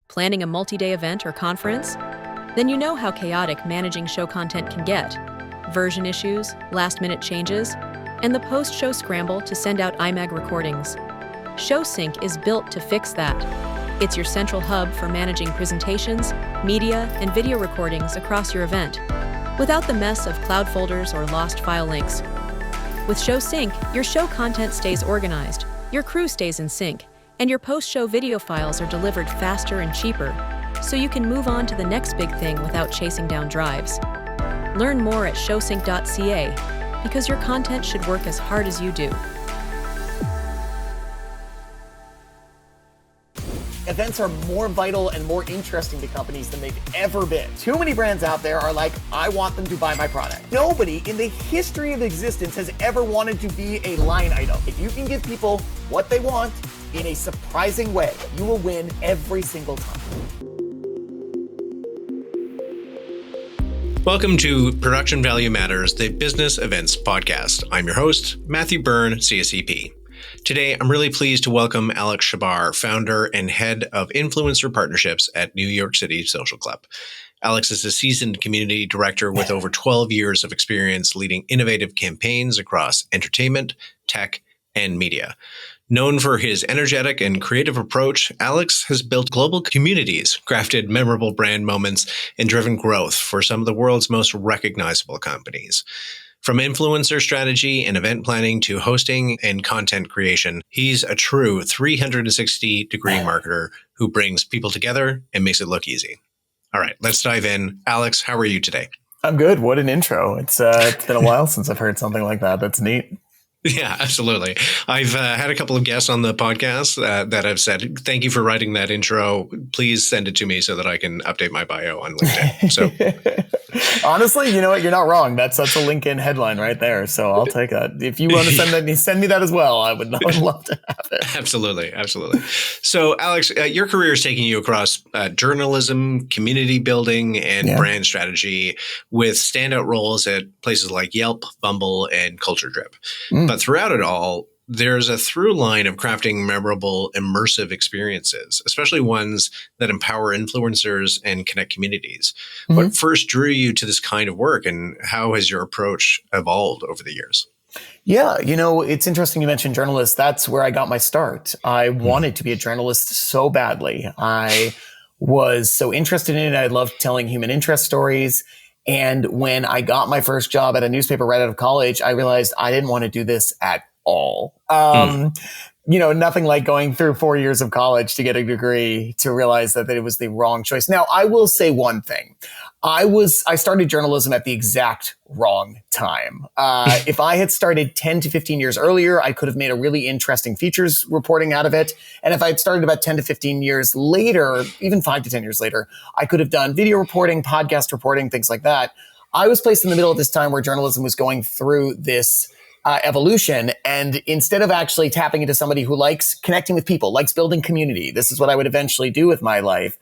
Planning a multi-day event or conference? Then you know how chaotic managing show content can get. Version issues, last-minute changes, and the post-show scramble to send out IMAG recordings. ShowSync is built to fix that. It's your central hub for managing presentations, media, and video recordings across your event, without the mess of cloud folders or lost file links. With ShowSync, your show content stays organized, your crew stays in sync, and your post-show video files are delivered faster and cheaper, so you can move on to the next big thing without chasing down drives. Learn more at showsync.ca, because your content should work as hard as you do. Events are more vital and more interesting to companies than they've ever been. Too many brands out there are like, I want them to buy my product. Nobody in the history of existence has ever wanted to be a line item. If you can give people what they want in a surprising way, you will win every single time. Welcome to Production Value Matters, the Business Events Podcast. I'm your host, Matthew Byrne, CSEP. Today, I'm really pleased to welcome Alex Shebar, founder and head of influencer partnerships at New York City Social Club. Alex is a seasoned community director with over 12 years of experience leading innovative campaigns across entertainment, tech, and media. Known for his energetic and creative approach, Alex has built global communities, crafted memorable brand moments, and driven growth for some of the world's most recognizable companies. From influencer strategy and event planning to hosting and content creation, he's a true 360-degree marketer who brings people together and makes it look easy. All right, let's dive in. Alex, how are you today? I'm good. What an intro. It's been a while since I've heard something like that. That's neat. Yeah, absolutely. I've had a couple of guests on the podcast that have said, thank you for writing that intro. Please send it to me so that I can update my bio on LinkedIn. So, honestly, you know what? You're not wrong. That's a LinkedIn headline right there. So I'll take that. If you want to send me that as well. I would love to have it. Absolutely. Absolutely. So, Alex, your career is taking you across journalism, community building, and brand strategy with standout roles at places like Yelp, Bumble, and Culture Drip. But throughout it all, there's a through line of crafting memorable, immersive experiences, especially ones that empower influencers and connect communities. What first drew you to this kind of work, and how has your approach evolved over the years? Yeah, it's interesting you mentioned journalists. That's where I got my start. I wanted to be a journalist so badly. I was so interested in it. I loved telling human interest stories. And when I got my first job at a newspaper right out of college, I realized I didn't want to do this at all. Nothing like going through 4 years of college to get a degree to realize that it was the wrong choice. Now, I will say one thing. I started journalism at the exact wrong time. If I had started 10 to 15 years earlier, I could have made a really interesting features reporting out of it. And if I had started about 10 to 15 years later, even 5 to 10 years later, I could have done video reporting, podcast reporting, things like that. I was placed in the middle of this time where journalism was going through this evolution. And instead of actually tapping into somebody who likes connecting with people, likes building community, this is what I would eventually do with my life.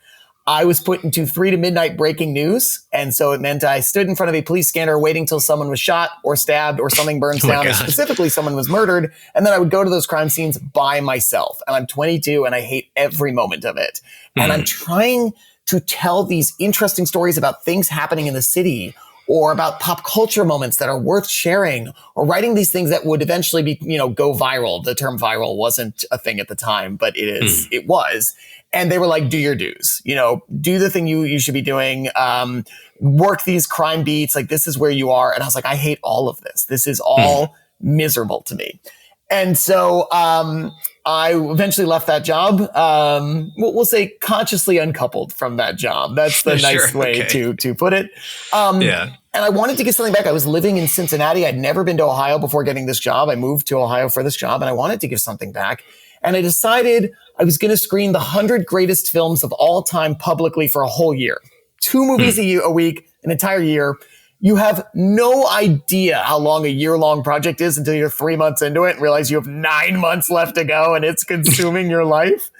I was put into 3 to midnight breaking news. And so it meant I stood in front of a police scanner waiting till someone was shot or stabbed or something burns down, and specifically someone was murdered. And then I would go to those crime scenes by myself. And I'm 22 and I hate every moment of it. And I'm trying to tell these interesting stories about things happening in the city, or about pop culture moments that are worth sharing, or writing these things that would eventually be, go viral. The term viral wasn't a thing at the time, but it was. And they were like, do your dues, do the thing you should be doing, work these crime beats. Like, this is where you are. And I was like, I hate all of this. This is all miserable to me. And so, I eventually left that job. We'll say consciously uncoupled from that job. That's the nice way to put it. And I wanted to get something back. I was living in Cincinnati. I'd never been to Ohio before getting this job. I moved to Ohio for this job, and I wanted to give something back. And I decided I was going to screen the 100 greatest films of all time publicly for a whole year. 2 movies a week, an entire year. You have no idea how long a year-long project is until you're 3 months into it and realize you have 9 months left to go and it's consuming your life.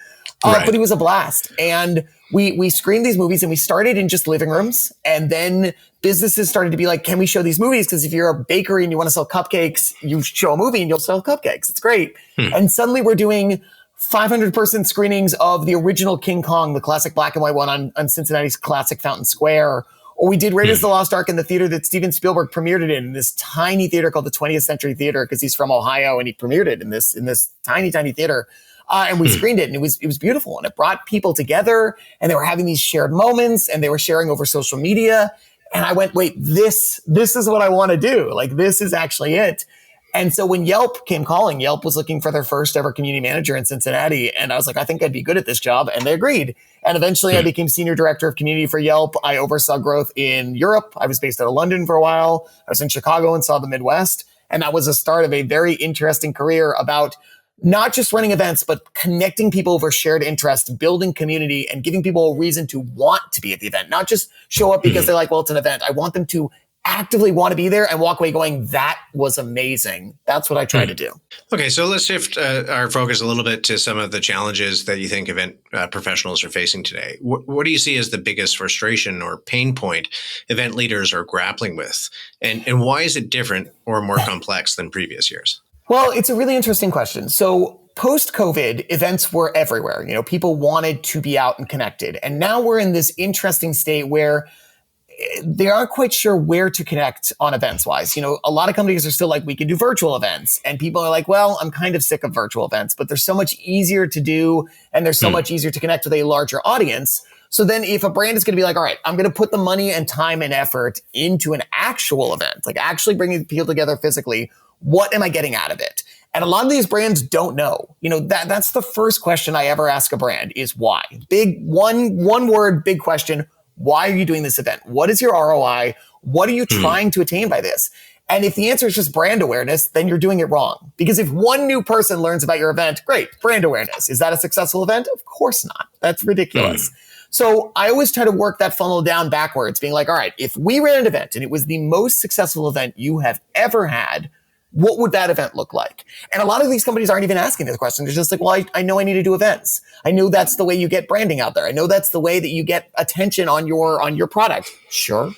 But it was a blast. And we screened these movies, and we started in just living rooms. And then businesses started to be like, can we show these movies? Because if you're a bakery and you want to sell cupcakes, you show a movie and you'll sell cupcakes. It's great. And suddenly we're doing 500-person screenings of the original King Kong, the classic black and white one on Cincinnati's classic Fountain Square. Or we did Raiders of the Lost Ark in the theater that Steven Spielberg premiered it in this tiny theater called the 20th Century Theater, because he's from Ohio and he premiered it in this tiny theater. And we screened it, and it was beautiful, and it brought people together, and they were having these shared moments, and they were sharing over social media. And I went, wait, this is what I want to do. Like, this is actually it. And so when Yelp came calling, Yelp was looking for their first ever community manager in Cincinnati. And I was like, I think I'd be good at this job. And they agreed. And eventually I became senior director of community for Yelp. I oversaw growth in Europe. I was based out of London for a while. I was in Chicago and saw the Midwest. And that was the start of a very interesting career about not just running events, but connecting people over shared interest, building community, and giving people a reason to want to be at the event, not just show up because they're like, well, it's an event. I want them to actively want to be there and walk away going, that was amazing. That's what I try to do. Okay, so let's shift our focus a little bit to some of the challenges that you think event professionals are facing today. What do you see as the biggest frustration or pain point event leaders are grappling with? And why is it different or more complex than previous years? Well, it's a really interesting question. So post-COVID, events were everywhere. You know, people wanted to be out and connected. And now we're in this interesting state where they aren't quite sure where to connect on events wise. You know, a lot of companies are still like, we can do virtual events. And people are like, well, I'm kind of sick of virtual events, but they're so much easier to do. And they're so much easier to connect with a larger audience. So then if a brand is going to be like, all right, I'm going to put the money and time and effort into an actual event, like actually bringing people together physically, what am I getting out of it? And a lot of these brands don't know. You know, that's the first question I ever ask a brand is why? Big one word, big question. Why are you doing this event? What is your ROI? What are you trying to attain by this? And if the answer is just brand awareness, then you're doing it wrong. Because if one new person learns about your event, great, brand awareness. Is that a successful event? Of course not. That's ridiculous. So I always try to work that funnel down backwards, being like, all right, if we ran an event and it was the most successful event you have ever had, what would that event look like? And a lot of these companies aren't even asking this question. They're just like, well, I know I need to do events. I know that's the way you get branding out there. I know that's the way that you get attention on your product. Sure.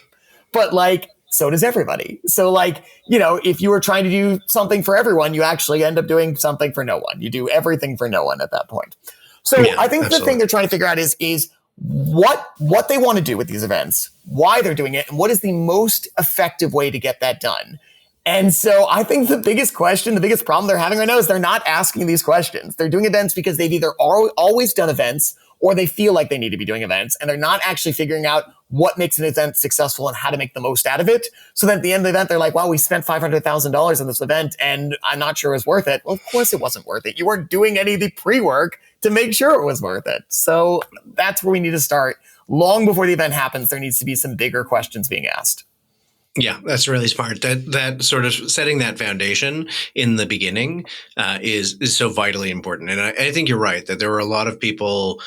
But like, so does everybody. So like, you know, if you were trying to do something for everyone, you actually end up doing something for no one. You do everything for no one at that point. So yeah, I think the thing they're trying to figure out is what they want to do with these events, why they're doing it, and what is the most effective way to get that done. And so I think the biggest question, the biggest problem they're having right now is they're not asking these questions. They're doing events because they've either always done events or they feel like they need to be doing events. And they're not actually figuring out what makes an event successful and how to make the most out of it. So that at the end of the event, they're like, wow, we spent $500,000 on this event and I'm not sure it was worth it. Well, of course it wasn't worth it. You weren't doing any of the pre-work to make sure it was worth it. So that's where we need to start. Long before the event happens, there needs to be some bigger questions being asked. Yeah, that's really smart. That sort of setting that foundation in the beginning is so vitally important. And I think you're right that there are a lot of people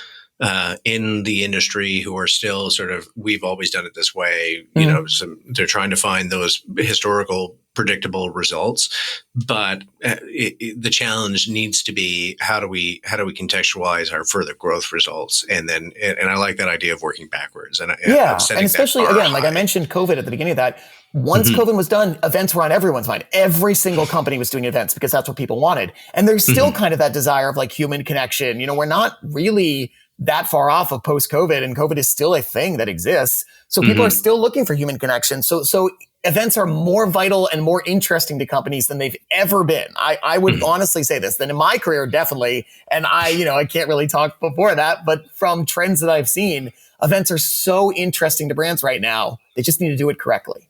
in the industry who are still sort of, we've always done it this way. You know, they're trying to find those historical, predictable results. But the challenge needs to be how do we contextualize our further growth results, and I like that idea of working backwards. And especially again, like I mentioned, COVID at the beginning of that. Once COVID was done, events were on everyone's mind. Every single company was doing events because that's what people wanted. And there's still kind of that desire of like human connection. You know, we're not really that far off of post-COVID, and COVID is still a thing that exists. So people are still looking for human connection. So events are more vital and more interesting to companies than they've ever been. I would honestly say this, that in my career, definitely. And I can't really talk before that, but from trends that I've seen, events are so interesting to brands right now. They just need to do it correctly.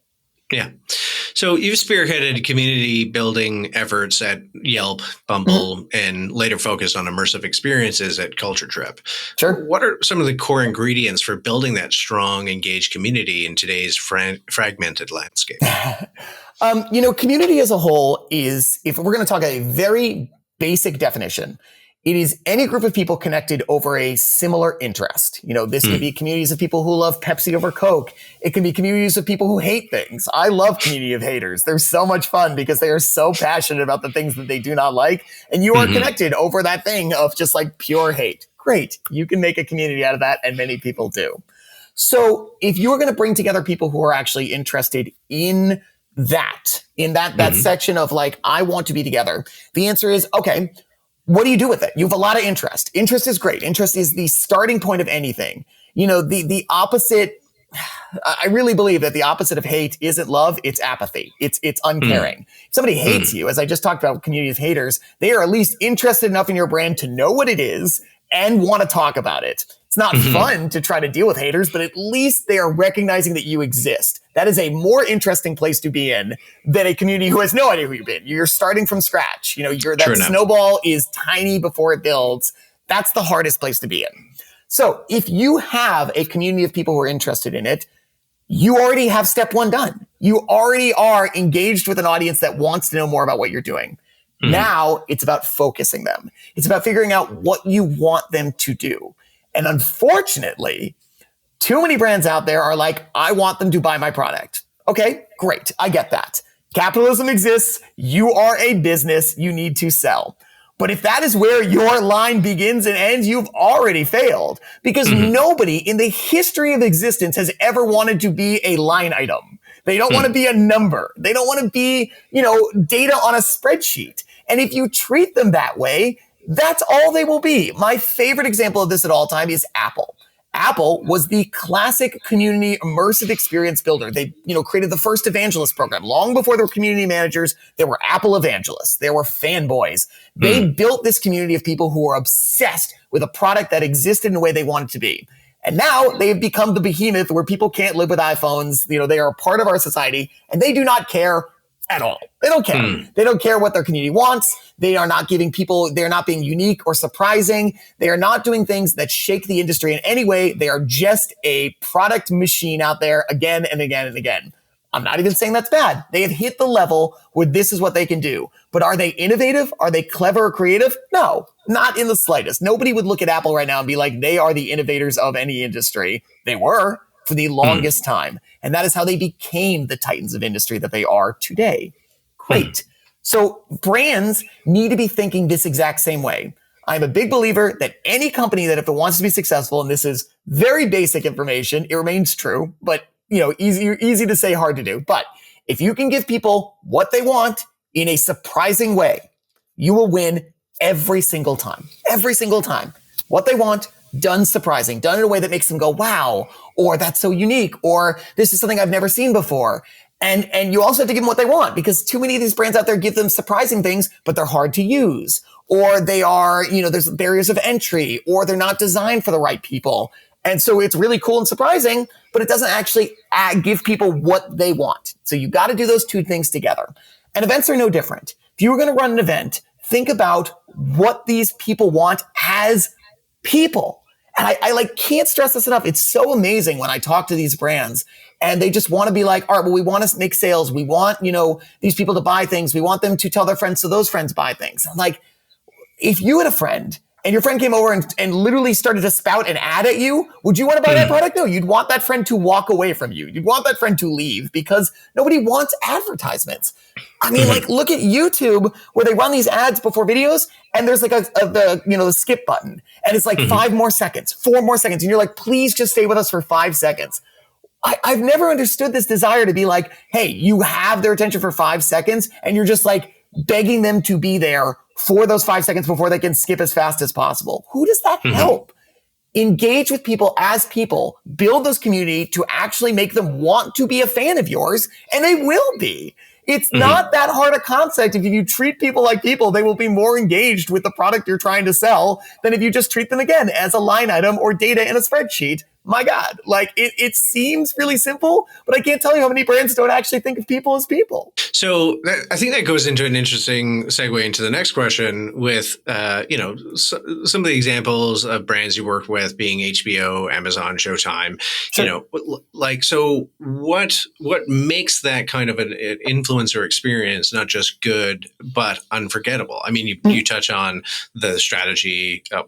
Yeah. So you've spearheaded community building efforts at Yelp, Bumble, and later focused on immersive experiences at Culture Trip. Sure. What are some of the core ingredients for building that strong, engaged community in today's fragmented landscape? Community as a whole is, if we're going to talk a very basic definition, it is any group of people connected over a similar interest. You know, this could be communities of people who love Pepsi over Coke. It can be communities of people who hate things. I love community of haters. They're so much fun because they are so passionate about the things that they do not like. And you are connected over that thing of just like pure hate. Great. You can make a community out of that. And many people do. So if you're going to bring together people who are actually interested in that section of like, I want to be together, the answer is, okay, what do you do with it? You have a lot of interest. Interest is great. Interest is the starting point of anything. The opposite, I really believe that the opposite of hate isn't love, it's apathy. It's uncaring. If somebody hates you, as I just talked about, community of haters, they are at least interested enough in your brand to know what it is and want to talk about it. It's not fun to try to deal with haters, but at least they are recognizing that you exist. That is a more interesting place to be in than a community who has no idea who you've been. You're starting from scratch. That snowball is tiny before it builds. That's the hardest place to be in. So if you have a community of people who are interested in it, you already have step one done. You already are engaged with an audience that wants to know more about what you're doing. Now it's about focusing them. It's about figuring out what you want them to do. And unfortunately, too many brands out there are like, I want them to buy my product. Okay, great. I get that. Capitalism exists. You are a business. You need to sell. But if that is where your line begins and ends, you've already failed, because nobody in the history of existence has ever wanted to be a line item. They don't want to be a number. They don't want to be, data on a spreadsheet. And if you treat them that way, that's all they will be. My favorite example of this at all time is Apple. Apple was the classic community immersive experience builder. They, created the first evangelist program. Long before there were community managers, there were Apple evangelists. There were fanboys. They built this community of people who were obsessed with a product that existed in the way they wanted to be. And now they've become the behemoth where people can't live with iPhones. They are a part of our society and they do not care at all. They don't care. They don't care what their community wants. They are not they're not being unique or surprising. They are not doing things that shake the industry in any way. They are just a product machine out there again and again and again. I'm not even saying that's bad. They have hit the level where this is what they can do. But are they innovative? Are they clever or creative? No, not in the slightest. Nobody would look at Apple right now and be like, they are the innovators of any industry. They were for the longest time. And that is how they became the titans of industry that they are today. Great. So brands need to be thinking this exact same way. I'm a big believer that any company that if it wants to be successful, and this is very basic information, it remains true, but easy to say, hard to do. But if you can give people what they want in a surprising way, you will win every single time. Every single time. What they want, done surprising, done in a way that makes them go, wow, or that's so unique, or this is something I've never seen before. And you also have to give them what they want, because too many of these brands out there give them surprising things, but they're hard to use, or they are, there's barriers of entry, or they're not designed for the right people. And so it's really cool and surprising, but it doesn't actually give people what they want. So you got to do those two things together. And events are no different. If you were going to run an event, think about what these people want as people. And I can't stress this enough. It's so amazing when I talk to these brands and they just want to be like, all right, well, we want to make sales. We want, these people to buy things. We want them to tell their friends so those friends buy things. I'm like, if you had a friend and your friend came over and literally started to spout an ad at you, would you want to buy that product? No, you'd want that friend to walk away from you. You'd want that friend to leave because nobody wants advertisements. I mean, look at YouTube where they run these ads before videos and there's like the skip button and it's like 5 more seconds, 4 more seconds. And you're like, please just stay with us for 5 seconds. I've never understood this desire to be like, hey, you have their attention for 5 seconds and you're just like begging them to be there for those 5 seconds before they can skip as fast as possible. Who does that help? Engage with people as people, build those community to actually make them want to be a fan of yours, and they will be. It's not that hard a concept. If you treat people like people, they will be more engaged with the product you're trying to sell than if you just treat them again as a line item or data in a spreadsheet. My God, it seems really simple, but I can't tell you how many brands don't actually think of people as people. So I think that goes into an interesting segue into the next question with, some of the examples of brands you worked with being HBO, Amazon, Showtime, Sure. So what makes that kind of an influencer experience not just good, but unforgettable? I mean, you touch on the strategy. I'm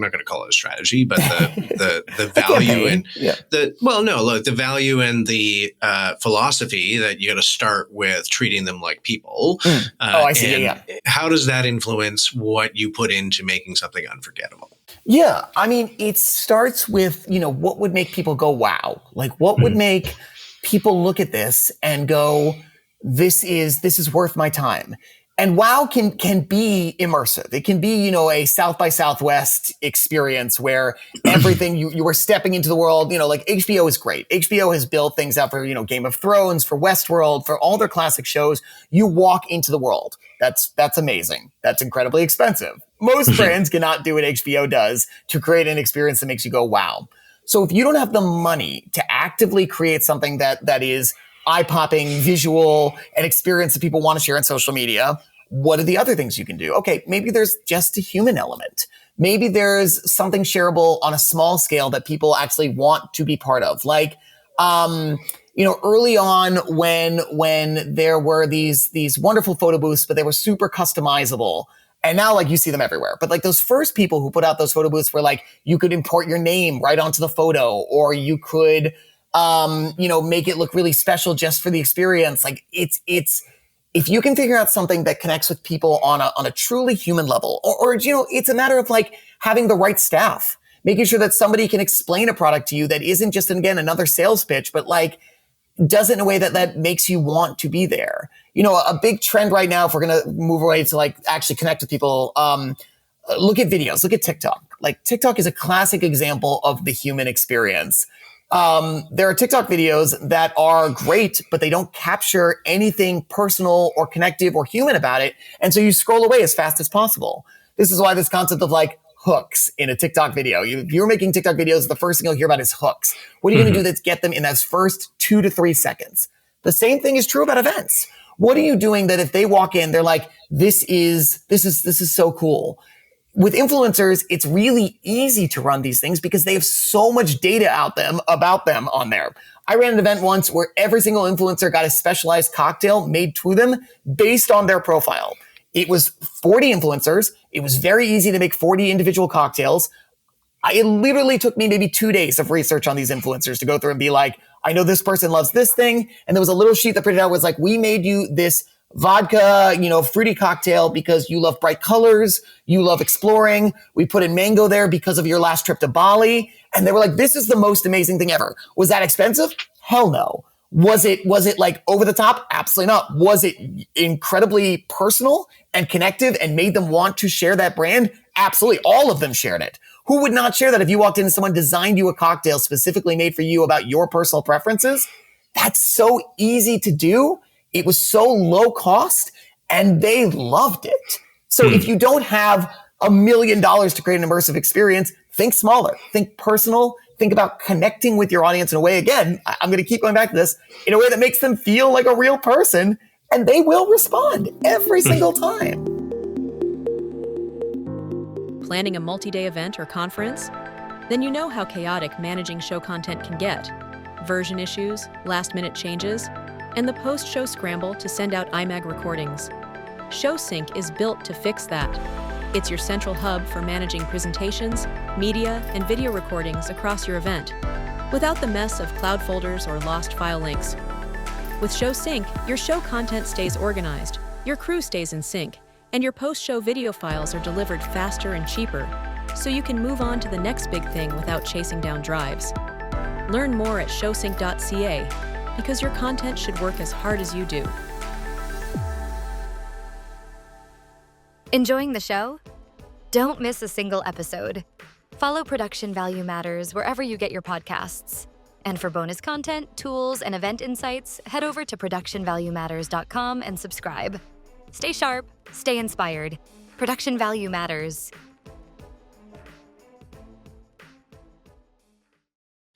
not going to call it a strategy, but the value. And the value and the philosophy that you got to start with treating them like people. I see. Yeah. How does that influence what you put into making something unforgettable? Yeah. I mean, it starts with, what would make people go, wow? Like what would make people look at this and go, this is worth my time. And WoW can be immersive. It can be, a South by Southwest experience where everything you were stepping into the world, like HBO is great. HBO has built things out for, Game of Thrones, for Westworld, for all their classic shows. You walk into the world. That's amazing. That's incredibly expensive. Most brands cannot do what HBO does to create an experience that makes you go, wow. So if you don't have the money to actively create something that is eye-popping, visual, an experience that people want to share on social media, what are the other things you can do? Okay, maybe there's just a human element. Maybe there's something shareable on a small scale that people actually want to be part of. Like, early on when there were these wonderful photo booths, but they were super customizable. And now, like, you see them everywhere. But like those first people who put out those photo booths where like you could import your name right onto the photo, or you could make it look really special just for the experience. Like it's, if you can figure out something that connects with people on a truly human level, or it's a matter of like having the right staff, making sure that somebody can explain a product to you that isn't just, again, another sales pitch, but like does it in a way that makes you want to be there. A big trend right now, if we're going to move away to like actually connect with people, look at videos, look at TikTok. Like TikTok is a classic example of the human experience. There are TikTok videos that are great, but they don't capture anything personal or connective or human about it. And so you scroll away as fast as possible. This is why this concept of like hooks in a TikTok video. If you're making TikTok videos, the first thing you'll hear about is hooks. What are you going to do that's get them in those first 2 to 3 seconds? The same thing is true about events. What are you doing that if they walk in, they're like, this is so cool. With influencers, it's really easy to run these things because they have so much data about them on there. I ran an event once where every single influencer got a specialized cocktail made to them based on their profile. It was 40 influencers. It was very easy to make 40 individual cocktails. It literally took me maybe 2 days of research on these influencers to go through and be like, I know this person loves this thing. And there was a little sheet that printed out was like, we made you this vodka, fruity cocktail because you love bright colors, you love exploring. We put in mango there because of your last trip to Bali. And they were like, this is the most amazing thing ever. Was that expensive? Hell no. Was it like over the top? Absolutely not. Was it incredibly personal and connective and made them want to share that brand? Absolutely. All of them shared it. Who would not share that if you walked in and someone designed you a cocktail specifically made for you about your personal preferences? That's so easy to do. It was so low cost and they loved it. So if you don't have $1 million to create an immersive experience, think smaller, think personal, think about connecting with your audience in a way, again, I'm going to keep going back to this, in a way that makes them feel like a real person, and they will respond every single time. Planning a multi-day event or conference? Then you know how chaotic managing show content can get. Version issues, last-minute changes, and the post-show scramble to send out IMAG recordings. ShowSync is built to fix that. It's your central hub for managing presentations, media, and video recordings across your event, without the mess of cloud folders or lost file links. With ShowSync, your show content stays organized, your crew stays in sync, and your post-show video files are delivered faster and cheaper, so you can move on to the next big thing without chasing down drives. Learn more at showsync.ca, because your content should work as hard as you do. Enjoying the show? Don't miss a single episode. Follow Production Value Matters wherever you get your podcasts. And for bonus content, tools, and event insights, head over to productionvaluematters.com and subscribe. Stay sharp, stay inspired. Production Value Matters.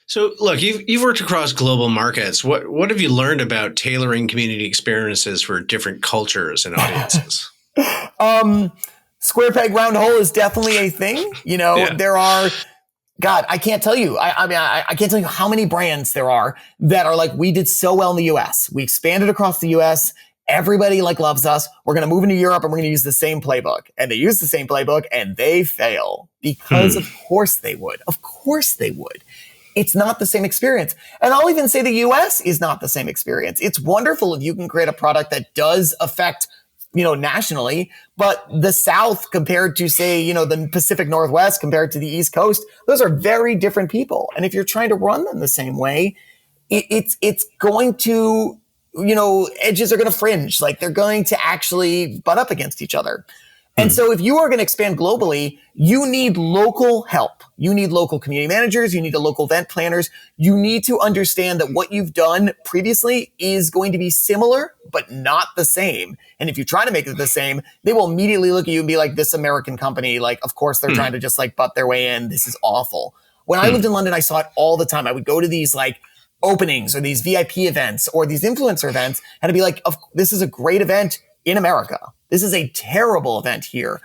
So, look, you've worked across global markets. What have you learned about tailoring community experiences for different cultures and audiences? Square peg, round hole is definitely a thing. There are, God, I can't tell you. I can't tell you how many brands there are that are like, we did so well in the US. We expanded across the US. Everybody loves us. We're going to move into Europe and we're going to use the same playbook. And they use the same playbook and they fail because of course they would. Of course they would. It's not the same experience. And I'll even say the US is not the same experience. It's wonderful if you can create a product that does affect, nationally, but the South compared to, say, the Pacific Northwest compared to the East Coast, those are very different people. And if you're trying to run them the same way, it's going to edges are going to fringe. Like they're going to actually butt up against each other. And so if you are going to expand globally, you need local help. You need local community managers. You need local event planners. You need to understand that what you've done previously is going to be similar, but not the same. And if you try to make it the same, they will immediately look at you and be like, this American company, like, of course they're trying to just like butt their way in. This is awful. When I lived in London, I saw it all the time. I would go to these like openings or these VIP events or these influencer events and I'd be like, this is a great event in America. This is a terrible event here.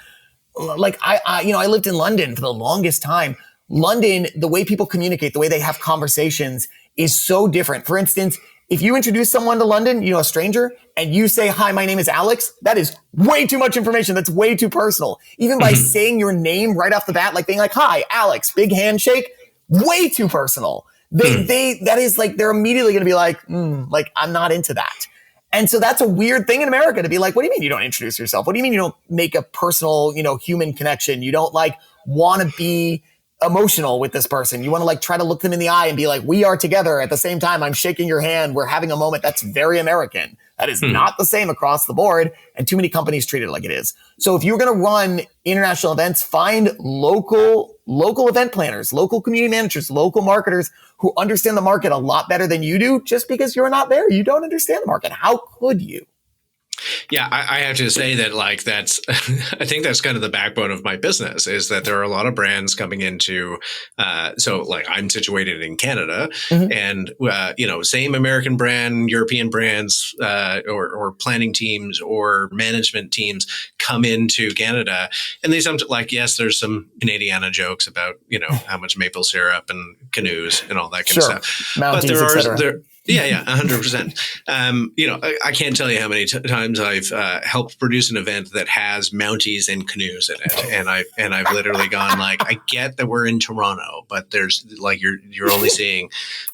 Like I lived in London for the longest time. London, the way people communicate, the way they have conversations is so different. For instance, if you introduce someone to London, a stranger, and you say, hi, my name is Alex, that is way too much information. That's way too personal. Even by saying your name right off the bat, like being like, hi, Alex, big handshake, way too personal. That is like, they're immediately going to be like, like, I'm not into that. And so that's a weird thing in America to be like, what do you mean you don't introduce yourself? What do you mean you don't make a personal, human connection? You don't like want to be emotional with this person. You want to like try to look them in the eye and be like, we are together at the same time. I'm shaking your hand. We're having a moment. That's very American. That is not the same across the board. And too many companies treat it like it is. So if you're going to run international events, find local event planners, local community managers, local marketers who understand the market a lot better than you do. Just because you're not there, you don't understand the market. How could you? Yeah, I have to say that like that's I think that's kind of the backbone of my business is that there are a lot of brands coming into so like I'm situated in Canada and same American brand, European brands or planning teams or management teams come into Canada and they sometimes like yes there's some Canadiana jokes about how much maple syrup and canoes and all that kind of stuff. Mounties, but there Yeah, 100%. I can't tell you how many times I've helped produce an event that has Mounties and Canoes in it, and I've literally gone like, I get that we're in Toronto, but there's like you're only seeing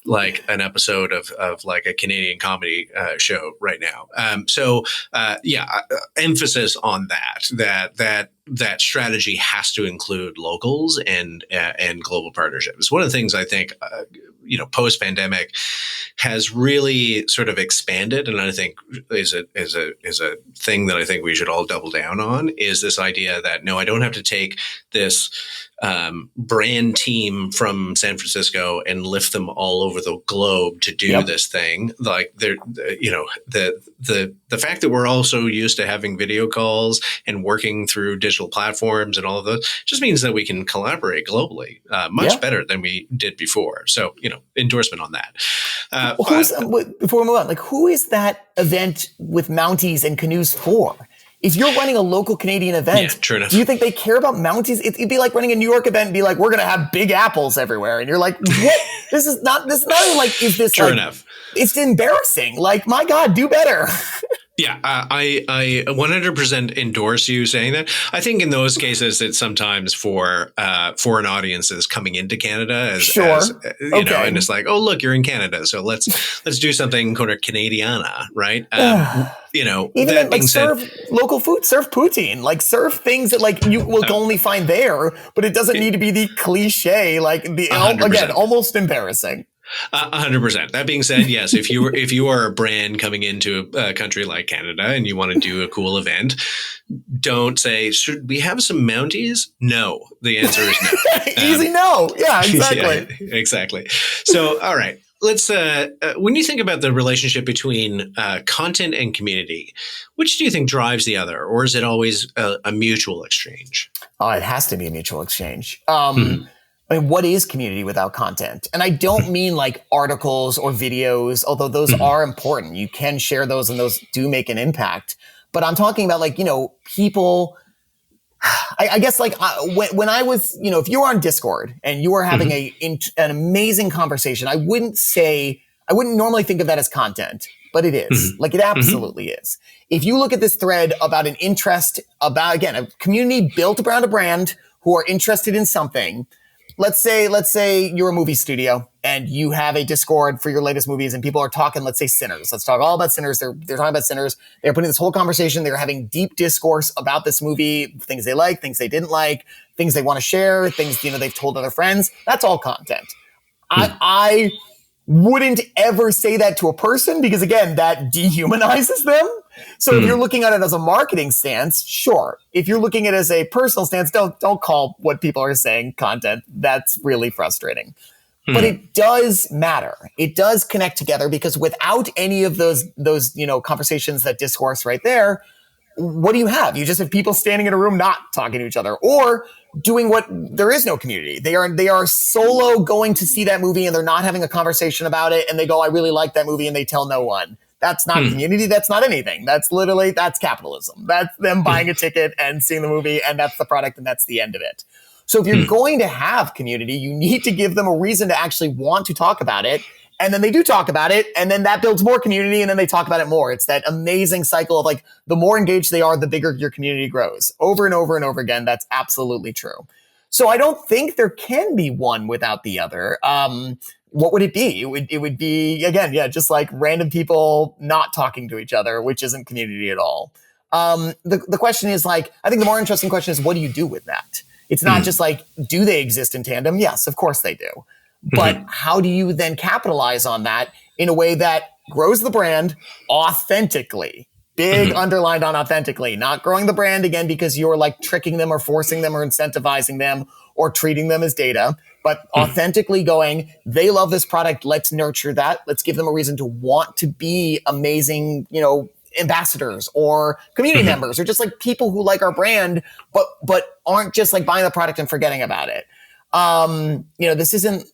like an episode of like a Canadian comedy show right now. Emphasis on that strategy has to include locals and global partnerships. One of the things I think, post-pandemic has really sort of expanded, and I think is a thing that I think we should all double down on is this idea that no, I don't have to take this brand team from San Francisco and lift them all over the globe to do this thing. Like the fact that we're also used to having video calls and working through digital platforms and all of those just means that we can collaborate globally much better than we did before. So, endorsement on that. Before we move on, like who is that event with Mounties and Canoes for? If you're running a local Canadian event, do you think they care about Mounties? It'd be like running a New York event and be like, we're going to have big apples everywhere. And you're like, what? This is not even like, is this True like, enough. It's embarrassing. Like, my God, do better. Yeah, I 100% endorse you saying that. I think in those cases, it's sometimes for foreign audiences coming into Canada, as and it's like, oh look, you're in Canada, so let's do something kind of Canadiana, right? Even that like serve local food, serve poutine, like serve things that like you will only find there, but it doesn't need to be the cliche, like again, almost embarrassing. 100%. That being said, yes, if you are a brand coming into a country like Canada and you want to do a cool event, don't say, should we have some Mounties? No. The answer is no. Easy no. Yeah, exactly. Yeah, exactly. So, all right. Let's, when you think about the relationship between content and community, which do you think drives the other? Or is it always a mutual exchange? Oh, it has to be a mutual exchange. I mean, what is community without content? And I don't mean like articles or videos, although those are important. You can share those and those do make an impact. But I'm talking about like, people, I guess like when I was, if you were on Discord and you were having an amazing conversation, I wouldn't normally think of that as content, but it is. Like it absolutely is. If you look at this thread about an interest about, again, a community built around a brand who are interested in something. Let's say you're a movie studio and you have a Discord for your latest movies and people are talking, let's say Sinners. Let's talk all about Sinners. They're talking about Sinners. They're putting this whole conversation. They're having deep discourse about this movie, things they like, things they didn't like, things they want to share, things, they've told other friends. That's all content. I wouldn't ever say that to a person because, again, that dehumanizes them. So if you're looking at it as a marketing stance, sure. If you're looking at it as a personal stance, don't call what people are saying content. That's really frustrating. But it does matter. It does connect together because without any of those conversations that discourse right there, what do you have? You just have people standing in a room not talking to each other or doing what there is no community. They are solo going to see that movie and they're not having a conversation about it. And they go, I really like that movie. And they tell no one. That's not community. That's not anything. That's capitalism. That's them buying a ticket and seeing the movie. And that's the product. And that's the end of it. So if you're going to have community, you need to give them a reason to actually want to talk about it. And then they do talk about it. And then that builds more community. And then they talk about it more. It's that amazing cycle of like, the more engaged they are, the bigger your community grows over and over and over again. That's absolutely true. So I don't think there can be one without the other. What would it be? It would be, again, just like random people not talking to each other, which isn't community at all. The question is like, I think the more interesting question is, what do you do with that? It's not just like, do they exist in tandem? Yes, of course they do. But how do you then capitalize on that in a way that grows the brand authentically? Big underlined on authentically, not growing the brand again because you're like tricking them or forcing them or incentivizing them or treating them as data, but authentically going, they love this product. Let's nurture that. Let's give them a reason to want to be amazing, ambassadors or community members or just like people who like our brand, but aren't just like buying the product and forgetting about it. This isn't,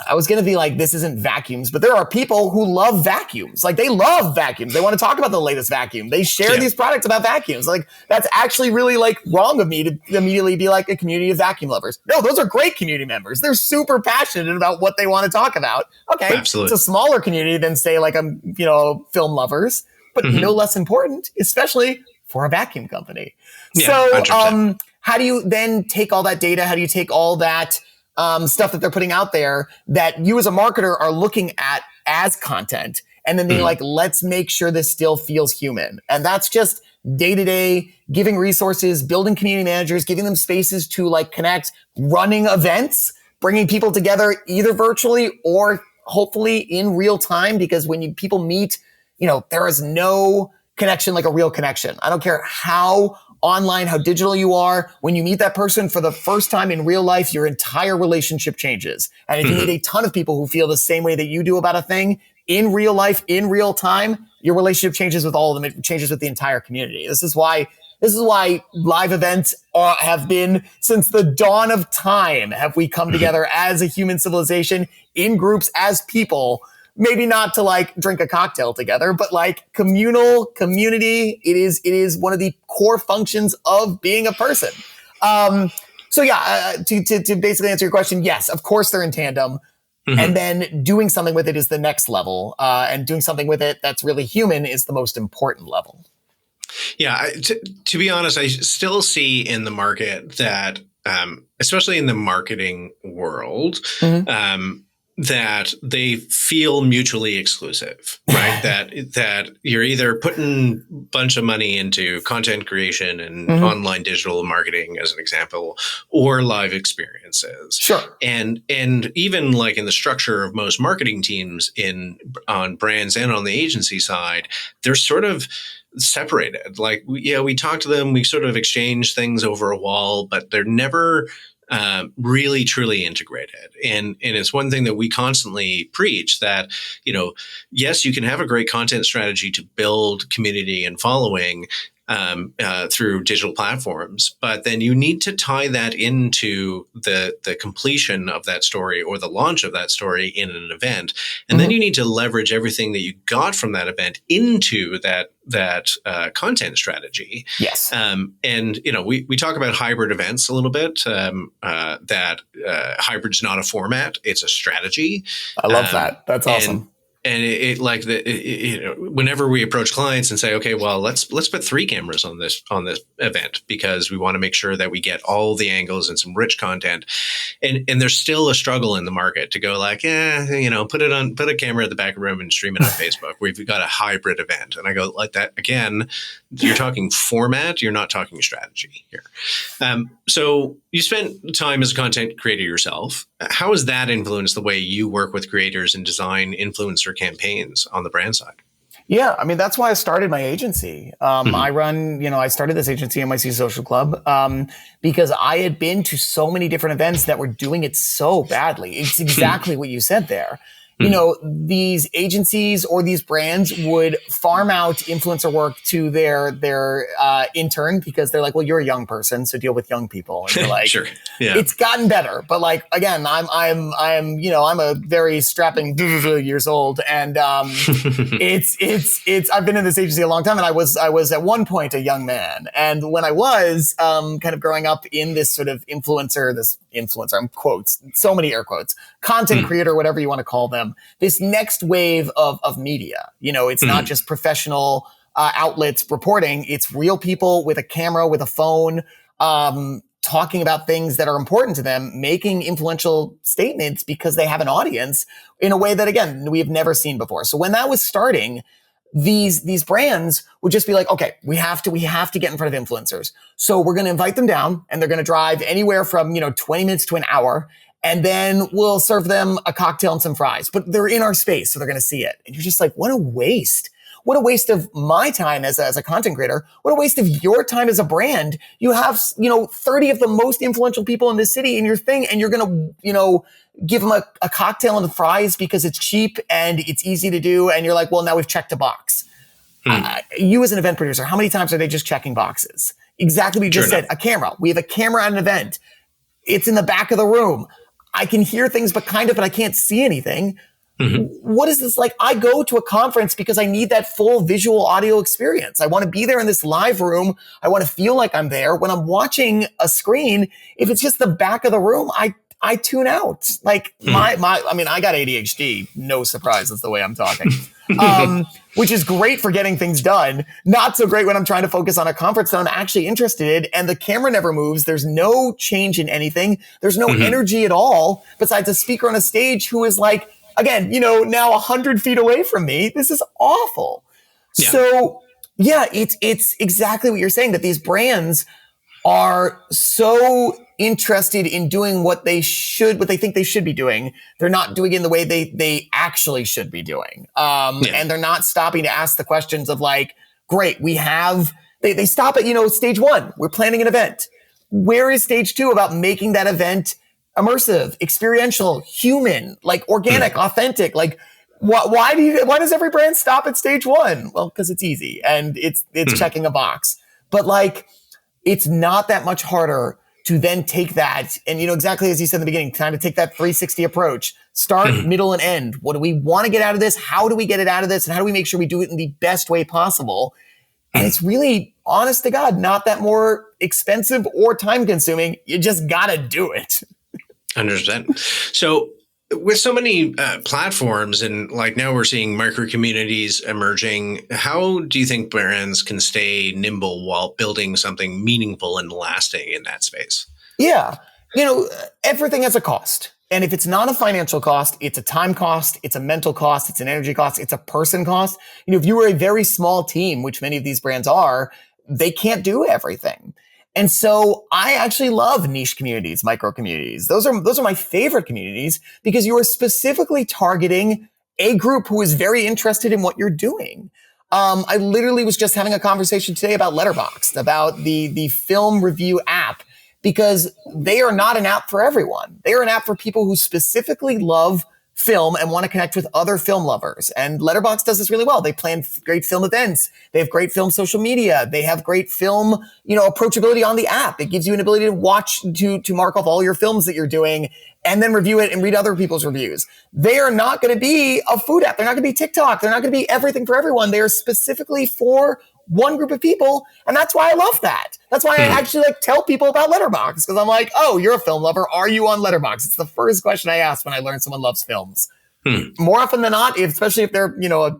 I was going to be like, this isn't vacuums, but there are people who love vacuums. Like they love vacuums. They want to talk about the latest vacuum. They share these products about vacuums. Like that's actually really like wrong of me to immediately be like a community of vacuum lovers. No, those are great community members. They're super passionate about what they want to talk about. Okay. Absolutely. It's a smaller community than say like, film lovers, but no less important, especially for a vacuum company. Yeah, so, 100%. How do you then take all that data? How do you take all that stuff that they're putting out there that you as a marketer are looking at as content and then being like, let's make sure this still feels human. And that's just day to day, giving resources, building community managers, giving them spaces to like connect, running events, bringing people together either virtually or hopefully in real time. Because when people meet, there is no connection like a real connection. I don't care how online, how digital you are. When you meet that person for the first time in real life, your entire relationship changes. And if you meet a ton of people who feel the same way that you do about a thing in real life, in real time, your relationship changes with all of them. It changes with the entire community. This is why live events have been since the dawn of time. Have we come together as a human civilization in groups as people? Maybe not to like drink a cocktail together, but like communal community. It is one of the core functions of being a person. To basically answer your question, yes, of course they're in tandem. And then doing something with it is the next level. And doing something with it that's really human is the most important level. Yeah. To be honest, I still see in the market that, especially in the marketing world, that they feel mutually exclusive, right? that you're either putting a bunch of money into content creation and online digital marketing, as an example, or live experiences. Sure. And even like in the structure of most marketing teams on brands and on the agency side, they're sort of separated. Like, we talk to them, we sort of exchange things over a wall, but they're never really truly integrated. And it's one thing that we constantly preach that, yes, you can have a great content strategy to build community and following through digital platforms, but then you need to tie that into the completion of that story or the launch of that story in an event. And then you need to leverage everything that you got from that event into that content strategy. Yes. We talk about hybrid events a little bit, that hybrid's not a format, it's a strategy. I love that. That's awesome. And whenever we approach clients and say, okay, well, let's put 3 cameras on this event because we want to make sure that we get all the angles and some rich content. And there's still a struggle in the market to go like, put a camera at the back of the room and stream it on Facebook. We've got a hybrid event. And I go like that again, you're talking format, you're not talking strategy here. So you spent time as a content creator yourself. How has that influenced the way you work with creators and design influencer campaigns on the brand side? Yeah, I mean, that's why I started my agency. I started this agency, NYC Social Club, because I had been to so many different events that were doing it so badly. It's exactly what you said there. You know, these agencies or these brands would farm out influencer work to their intern because they're like, well, you're a young person, so deal with young people. And you're like, sure. Yeah. It's gotten better. But like, again, I'm a very strapping years old. And, I've been in this agency a long time. And I was at one point a young man. And when I was, kind of growing up in this sort of influencer, I'm quotes, so many air quotes, content creator, whatever you want to call them, this next wave of media. You know, it's not just professional outlets reporting. It's real people with a camera, with a phone, talking about things that are important to them, making influential statements because they have an audience in a way that, again, we have never seen before. So when that was starting, these brands would just be like, okay, we have to get in front of influencers. So we're going to invite them down and they're going to drive anywhere from, 20 minutes to an hour. And then we'll serve them a cocktail and some fries, but they're in our space. So they're going to see it. And you're just like, what a waste. What a waste of my time as a content creator. What a waste of your time as a brand. You have, 30 of the most influential people in this city in your thing. And you're going to, give them a cocktail and fries because it's cheap and it's easy to do. And you're like, well, now we've checked a box. You as an event producer, how many times are they just checking boxes? Exactly what you just said. A camera. We have a camera at an event. It's in the back of the room. I can hear things, but I can't see anything. What is this like? I go to a conference because I need that full visual audio experience. I want to be there in this live room. I want to feel like I'm there. When I'm watching a screen, if it's just the back of the room, I tune out. Like I got ADHD. No surprise. That's the way I'm talking. Which is great for getting things done. Not so great when I'm trying to focus on a conference that I'm actually interested in and the camera never moves. There's no change in anything. There's no energy at all besides a speaker on a stage who is like, again, now 100 feet away from me. This is awful. Yeah. So yeah, it's exactly what you're saying, that these brands are so interested in doing what they think they should be doing. They're not doing it in the way they actually should be doing. And they're not stopping to ask the questions of like, great, they stop at, stage 1. We're planning an event. Where is stage 2 about making that event immersive, experiential, human, like organic, authentic? Like, why does every brand stop at stage 1? Well, because it's easy and it's checking a box. But like, it's not that much harder to then take that and, exactly as you said in the beginning, kind of take that 360 approach, start, middle, and end. What do we want to get out of this? How do we get it out of this? And how do we make sure we do it in the best way possible? And it's really, honest to God, not that more expensive or time consuming. You just got to do it. Understand. So with so many platforms and like now we're seeing micro communities emerging, how do you think brands can stay nimble while building something meaningful and lasting in that space? Yeah. Everything has a cost. And if it's not a financial cost, it's a time cost, it's a mental cost, it's an energy cost, it's a person cost. If you were a very small team, which many of these brands are, they can't do everything. And so I actually love niche communities, micro communities. Those are my favorite communities because you are specifically targeting a group who is very interested in what you're doing. I literally was just having a conversation today about Letterboxd, about the film review app, because they are not an app for everyone. They are an app for people who specifically love film and want to connect with other film lovers. And Letterboxd does this really well. They plan great film events. They have great film social media. They have great film, approachability on the app. It gives you an ability to watch, to mark off all your films that you're doing and then review it and read other people's reviews. They are not going to be a food app. They're not going to be TikTok. They're not going to be everything for everyone. They are specifically for one group of people. And that's why I love that. That's why I actually tell people about Letterboxd, because I'm like, oh, you're a film lover. Are you on Letterboxd? It's the first question I ask when I learn someone loves films. More often than not, especially if they're, a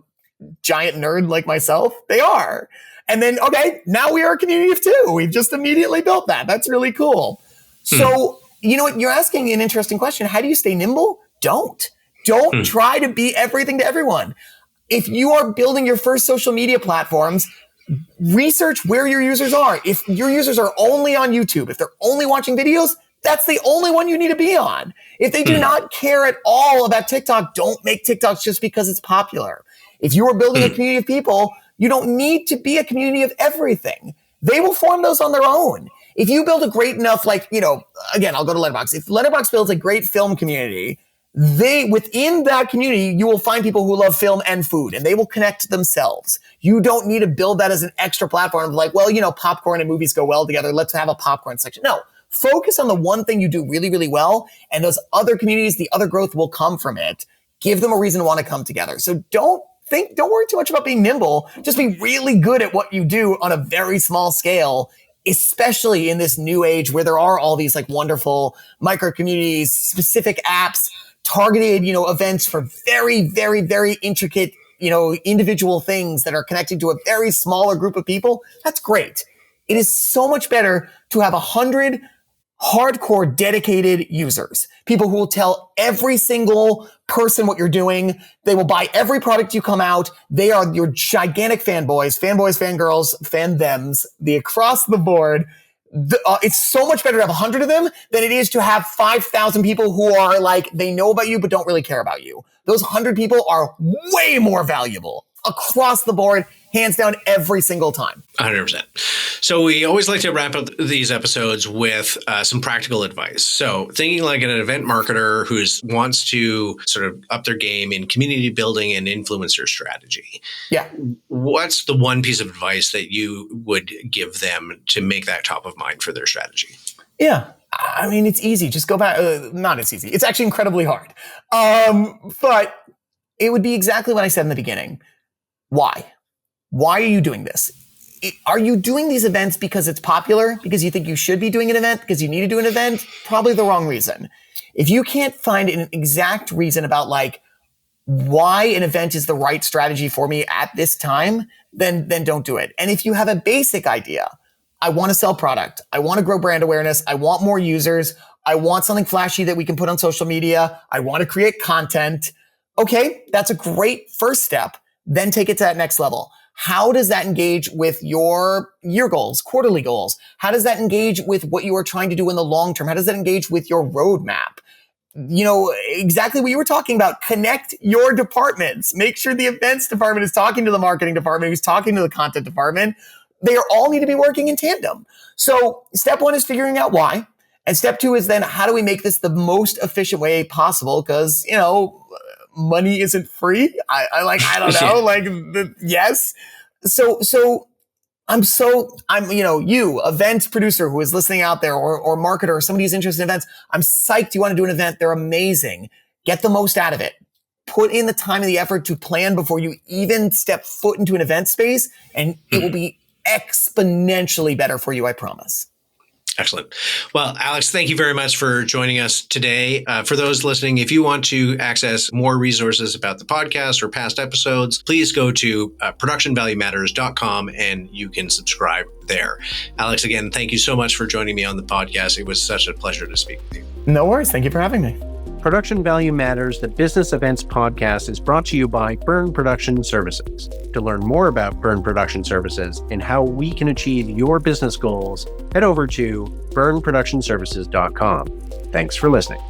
giant nerd like myself, they are. And then, okay, now we are a community of two. We've just immediately built that. That's really cool. So, you know what? You're asking an interesting question. How do you stay nimble? Don't try to be everything to everyone. If you are building your first social media platforms, research where your users are. If your users are only on YouTube, if they're only watching videos, that's the only one you need to be on. If they do not care at all about TikTok, don't make TikToks just because it's popular. If you are building a community of people, you don't need to be a community of everything. They will form those on their own. If you build a great enough, again, I'll go to Letterboxd. If Letterboxd builds a great film community, within that community, you will find people who love film and food, and they will connect themselves. You don't need to build that as an extra platform of popcorn and movies go well together. Let's have a popcorn section. No, focus on the one thing you do really, really well, and those other communities, the other growth will come from it. Give them a reason to want to come together. So don't worry too much about being nimble. Just be really good at what you do on a very small scale, especially in this new age where there are all these wonderful micro communities, specific apps, targeted, events for very, very, very intricate, individual things that are connected to a very smaller group of people. That's great. It is so much better to have 100 hardcore dedicated users, people who will tell every single person what you're doing. They will buy every product you come out. They are your gigantic fanboys, fangirls, fanthems, the across the board. It's so much better to have 100 of them than it is to have 5,000 people who are they know about you but don't really care about you. Those 100 people are way more valuable across the board, hands down, every single time. 100%. So we always like to wrap up these episodes with some practical advice. So thinking like an event marketer who wants to sort of up their game in community building and influencer strategy. Yeah. What's the one piece of advice that you would give them to make that top of mind for their strategy? Yeah. I mean, it's easy. Just go back. Not as easy. It's actually incredibly hard. But it would be exactly what I said in the beginning. Why? Why are you doing this? Are you doing these events because it's popular? Because you think you should be doing an event? Because you need to do an event? Probably the wrong reason. If you can't find an exact reason about why an event is the right strategy for me at this time, then don't do it. And if you have a basic idea, I want to sell product. I want to grow brand awareness. I want more users. I want something flashy that we can put on social media. I want to create content. Okay, that's a great first step. Then take it to that next level. How does that engage with your year goals, quarterly goals? How does that engage with what you are trying to do in the long term? How does that engage with your roadmap? Exactly what you were talking about. Connect your departments. Make sure the events department is talking to the marketing department, who's talking to the content department. They all need to be working in tandem. So step one is figuring out why. And step two is then how do we make this the most efficient way possible? Because, money isn't free. Yes. So I'm, you, event producer who is listening out there or marketer or somebody who's interested in events. I'm psyched you want to do an event. They're amazing. Get the most out of it. Put in the time and the effort to plan before you even step foot into an event space, and it will be exponentially better for you. I promise. Excellent. Well, Alex, thank you very much for joining us today. For those listening, if you want to access more resources about the podcast or past episodes, please go to productionvaluematters.com and you can subscribe there. Alex, again, thank you so much for joining me on the podcast. It was such a pleasure to speak with you. No worries. Thank you for having me. Production Value Matters, the Business Events Podcast, is brought to you by Byrne Production Services. To learn more about Byrne Production Services and how we can achieve your business goals, head over to byrneproductionservices.com. Thanks for listening.